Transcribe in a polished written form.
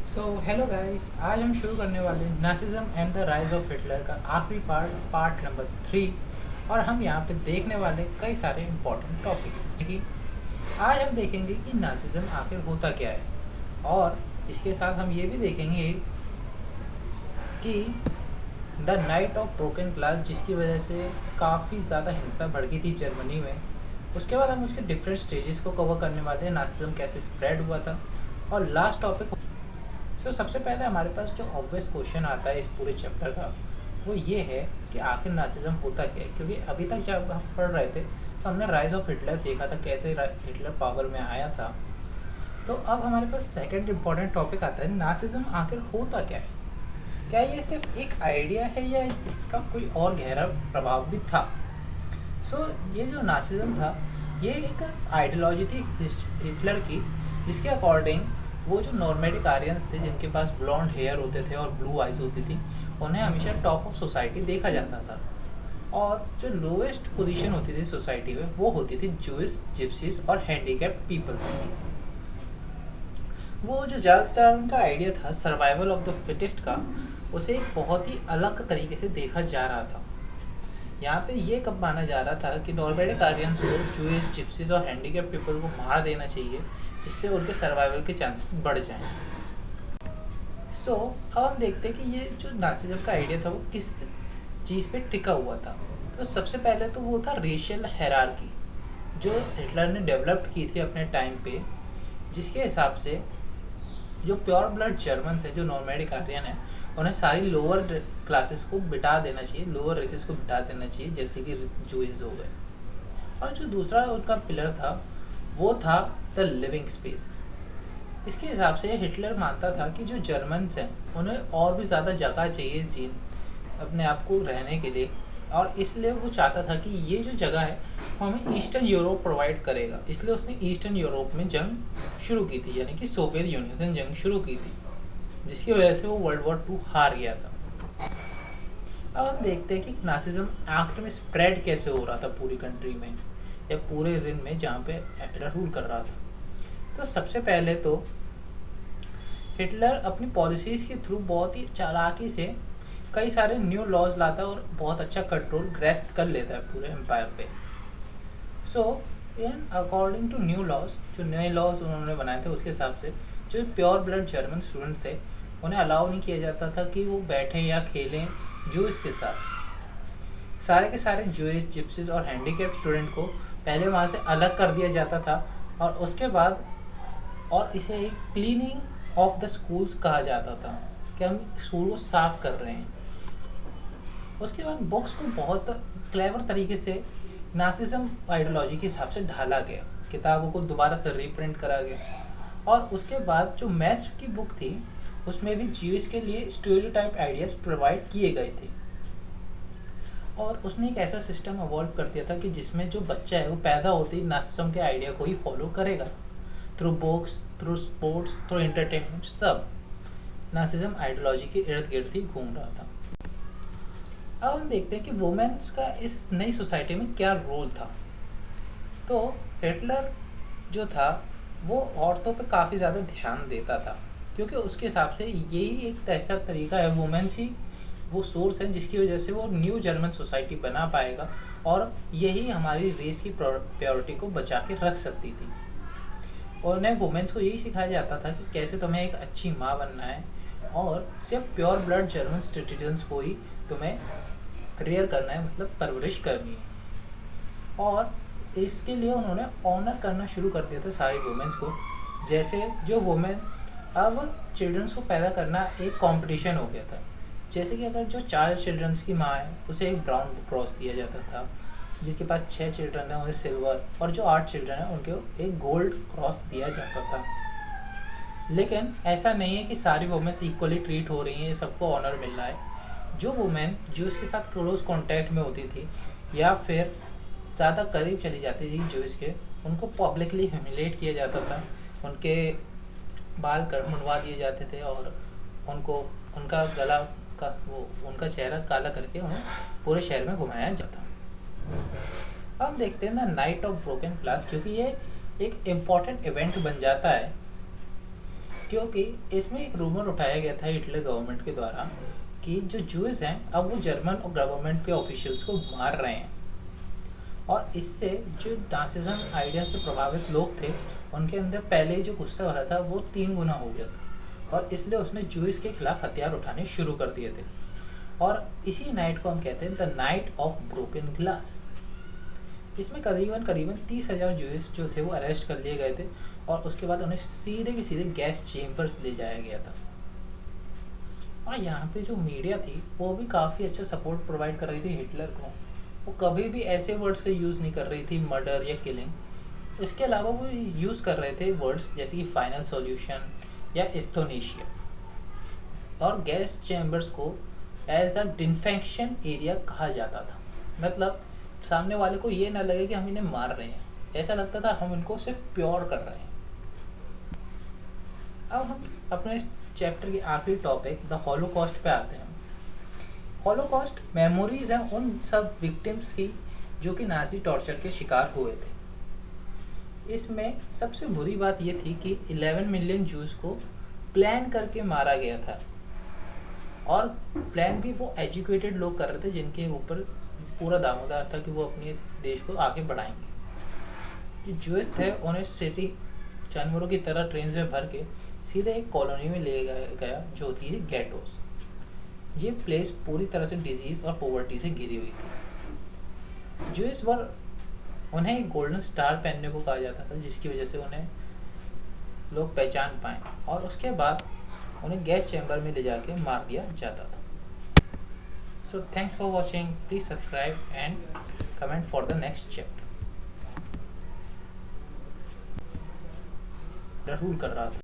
Hello guys, आज हम शुरू करने वाले हैं Nazism and the rise of Hitler का आखिरी पार्ट नंबर 3। और हम यहाँ पे देखने वाले कई सारे इम्पोर्टेंट टॉपिक्स कि आज हम देखेंगे कि नासिज्म आखिर होता क्या है, और इसके साथ हम ये भी देखेंगे कि the night of broken glass, जिसकी वजह से काफ़ी ज़्यादा हिंसा बढ़ गई थी जर्मनी में। उसके बाद हम उसके डिफरेंट स्टेजेस को कवर करने वाले हैं, नासिज्म कैसे स्प्रेड हुआ था। और लास्ट टॉपिक सबसे पहले हमारे पास जो ऑब्वियस क्वेश्चन आता है इस पूरे चैप्टर का, वो ये है कि आखिर नासिज्म होता क्या है। क्योंकि अभी तक जब हम पढ़ रहे थे तो हमने राइज ऑफ हिटलर देखा था, कैसे हिटलर पावर में आया था। तो अब हमारे पास सेकंड इम्पॉर्टेंट टॉपिक आता है, नासिज्म आखिर होता क्या है। क्या ये सिर्फ एक आइडिया है या इसका कोई और गहरा प्रभाव भी था। ये जो नासिज्म था, ये एक आइडियोलॉजी थी हिटलर की, जिसके अकॉर्डिंग वो जो नॉर्मेटिक आर्यंस थे, जिनके पास ब्लॉन्ड हेयर होते थे और ब्लू आइज होती थी, उन्हें हमेशा टॉप ऑफ सोसाइटी देखा जाता था। और जो लोएस्ट पोजीशन होती थी सोसाइटी में, वो होती थी जूइश, जिप्सीज और हैंडीकैप्ड पीपल्स की। वो जो चार्ल्स डार्विन का आइडिया था सर्वाइवल ऑफ द फिटेस्ट का, उसे एक बहुत ही अलग तरीके से देखा जा रहा था। यहाँ पे ये कब माना जा रहा था कि नॉर्मेटिक आर्यंस को जूइश, जिप्सीज और हैंडीकैप्ड पीपल को मार देना चाहिए, जिससे उनके सर्वाइवल के चांसेस बढ़ जाएं। अब हम देखते हैं कि ये जो नासिज्म का आइडिया था वो किस चीज़ पे टिका हुआ था। तो सबसे पहले तो वो था रेशियल हायरार्की, जो हिटलर ने डेवलप की थी अपने टाइम पे, जिसके हिसाब से जो प्योर ब्लड जर्मन्स है, जो नॉर्मेटिक आर्यन है, उन्हें सारी लोअर क्लासेस को बिठा देना चाहिए, लोअर रेसेस को बिठा देना चाहिए, जैसे कि जूइस हो गए। और जो दूसरा उनका पिलर था वो था द लिविंग स्पेस। इसके हिसाब से हिटलर मानता था कि जो जर्मन्स हैं उन्हें और भी ज़्यादा जगह चाहिए जीन अपने आप को रहने के लिए, और इसलिए वो चाहता था कि ये जो जगह है वो हमें ईस्टर्न यूरोप प्रोवाइड करेगा। इसलिए उसने ईस्टर्न यूरोप में जंग शुरू की थी, यानी कि सोवियत यूनियन से जंग शुरू की थी, जिसकी वजह से वो वर्ल्ड वॉर 2 हार गया था। अब हम देखते हैं कि नासिज्म आखिर में स्प्रेड कैसे हो रहा था पूरी कंट्री में या पूरे दिन में जहाँ पे हिटलर रूल कर रहा था। तो सबसे पहले तो हिटलर अपनी पॉलिसीज़ के थ्रू बहुत ही चालाकी से कई सारे न्यू लॉज लाता है और बहुत अच्छा कंट्रोल ग्रेस्प कर लेता है पूरे एम्पायर पे। इन अकॉर्डिंग टू न्यू लॉज, जो नए लॉज उन्होंने बनाए थे, उसके हिसाब से जो प्योर ब्लड जर्मन स्टूडेंट्स थे उन्हें अलाउ नहीं किया जाता था कि वो बैठें या खेलें जूइस के साथ। सारे के सारे जूइस, जिप्सीज और हैंडीकैप्ड स्टूडेंट को पहले वहाँ से अलग कर दिया जाता था, और उसके बाद और इसे एक क्लीनिंग ऑफ द स्कूल्स कहा जाता था कि हम स्कूल को साफ कर रहे हैं। उसके बाद बुक्स को बहुत क्लेवर तरीके से नासिज्म आइडियोलॉजी के हिसाब से ढाला गया, किताबों को दोबारा से रीप्रिंट करा गया। और उसके बाद जो मैथ्स की बुक थी उसमें भी जीएस के लिए स्टीरियोटाइप आइडियाज प्रोवाइड किए गए थे। और उसने एक ऐसा सिस्टम अवॉल्व कर दिया था कि जिसमें जो बच्चा है वो पैदा होते ही नासिज्म के आइडिया को ही फॉलो करेगा, through books, through sports, through entertainment, सब नासिज्म आइडियोलॉजी के इर्द गिर्द ही घूम रहा था। अब हम देखते हैं कि वुमेन्स का इस नई सोसाइटी में क्या रोल था। तो हिटलर जो था वो औरतों पे काफ़ी ज़्यादा ध्यान देता था, क्योंकि उसके हिसाब से यही एक ऐसा तरीका है, वुमेन्स ही वो सोर्स है जिसकी वजह से वो न्यू जर्मन सोसाइटी बना पाएगा, और यही हमारी रेस की प्योरिटी को बचा के रख सकती थी। और उन्हें वुमेन्स को यही सिखाया जाता था कि कैसे तुम्हें एक अच्छी माँ बनना है, और सिर्फ प्योर ब्लड जर्मन सिटीजन्स को ही तुम्हें रियर करना है, मतलब परवरिश करनी है। और इसके लिए उन्होंने ऑनर करना शुरू कर दिया था सारी वुमेन्स को। जैसे जो वुमेन, अब चिल्ड्रंस को पैदा करना एक कंपटीशन हो गया था। जैसे कि अगर जो 4 चिल्ड्रंस की माँ है उसे एक ब्राउन क्रॉस दिया जाता था, जिसके पास 6 चिल्ड्रन है उन्हें सिल्वर, और जो 8 चिल्ड्रन है उनको एक गोल्ड क्रॉस दिया जाता था। लेकिन ऐसा नहीं है कि सारी वुमेन्स इक्वली ट्रीट हो रही हैं, सबको ऑनर मिल रहा है। जो वुमेन जो इसके साथ क्लोज कांटेक्ट में होती थी या फिर ज़्यादा करीब चली जाती थी जो इसके, उनको पब्लिकली ह्यूमिलेट किया जाता था, उनके बाल मुंडवा दिए जाते थे, और उनको उनका गला का वो उनका चेहरा काला करके उन्हें पूरे शहर में घुमाया जाता। अब हम देखते हैं ना नाइट ऑफ ब्रोकन ग्लास, क्योंकि ये एक इम्पॉर्टेंट इवेंट बन जाता है क्योंकि इसमें एक रूमर उठाया गया था हिटलर गवर्नमेंट के द्वारा कि जो जूस हैं अब वो जर्मन और गवर्नमेंट के ऑफिशियल्स को मार रहे हैं, और इससे जो नासिज्म आइडिया से प्रभावित लोग थे उनके अंदर पहले जो गुस्सा हो रहा था वो 3 गुना हो गया था, और इसलिए उसने जूस के खिलाफ हथियार उठाने शुरू कर दिए थे। और इसी नाइट को हम कहते हैं the night of broken glass. इसमें करीबन करीबन 30,000 जूस जो थे वो अरेस्ट कर लिए गए थे, और उसके बाद उन्हें सीधे के सीधे गैस चेम्बर्स ले जाया गया था। और यहाँ पे जो मीडिया थी वो भी काफ़ी अच्छा सपोर्ट प्रोवाइड कर रही थी हिटलर को। वो कभी भी ऐसे वर्ड्स का यूज़ नहीं कर रही थी मर्डर या किलिंग। इसके अलावा वो यूज़ कर रहे थे वर्ड्स जैसे कि फाइनल सॉल्यूशन या एस्थोनेशिया। और गैस चैम्बर्स को एज अ डिन्फेक्शन एरिया कहा जाता था। मतलब सामने वाले को ये ना लगे कि हम इन्हें मार रहे हैं, ऐसा लगता था हम इनको सिर्फ प्योर कर रहे हैं। अब हम अपने चैप्टर के आखिरी टॉपिक द हॉलोकॉस्ट पे आते हैं। हॉलोकॉस्ट मेमोरीज हैं उन सब विक्टिम्स की जो कि नाजी टॉर्चर के शिकार हुए थे। इसमें सबसे बुरी बात यह थी कि 11 मिलियन जूस को प्लान करके मारा गया था, और प्लान भी वो एजुकेटेड लोग कर रहे थे जिनके ऊपर पूरा दामोदार था कि वो अपने देश को आगे बढ़ाएंगे। जो जूस थे उन्हें सिटी जानवरों की तरह ट्रेन में भर के सीधे एक कॉलोनी में ले गया जो होती है गेटोस। ये प्लेस पूरी तरह से डिजीज और पॉवर्टी से घिरी हुई थी। जो इस बार उन्हें एक गोल्डन स्टार पहनने को कहा जाता था जिसकी वजह से उन्हें लोग पहचान पाएँ, और उसके बाद उन्हें गैस चैम्बर में ले जाके मार दिया जाता था। So thanks for watching, please subscribe and comment for the next chapter. Rule कर रहा था।